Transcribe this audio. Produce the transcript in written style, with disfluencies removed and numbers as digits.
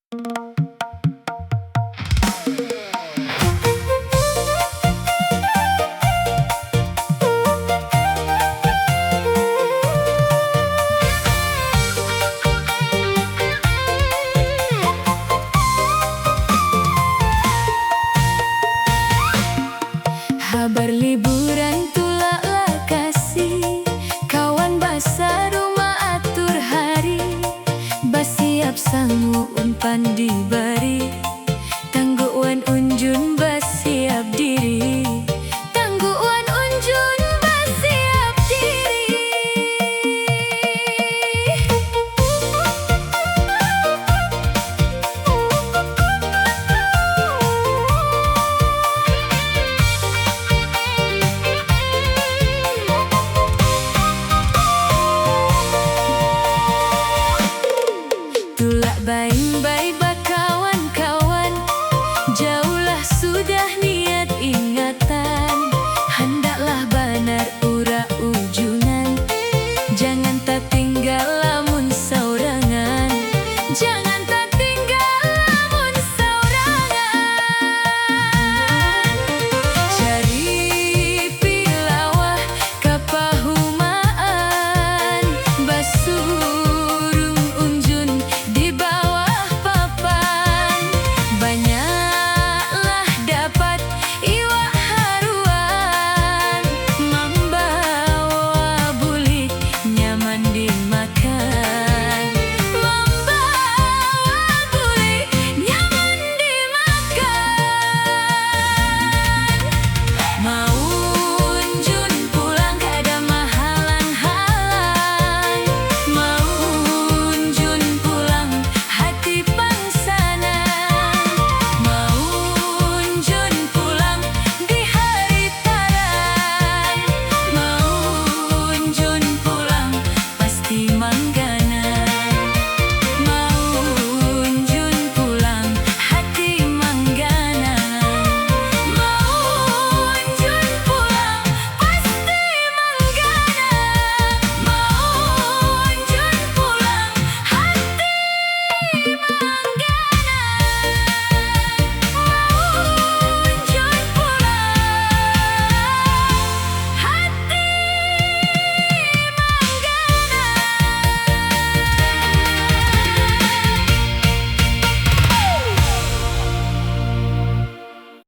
Kabar liburan tulak lakasi, kawan basa rumah atur hari, basiap sangu umpan diberi, tangguan unjun basiap diri, tangguan unjun basiap diri. Tulak baing-baing kawan-kawan, jauhlah sudah niat ingatan, hendaklah banar ura ujunan, jangan tak tinggal lamun saurangan, jangan tak tinggal.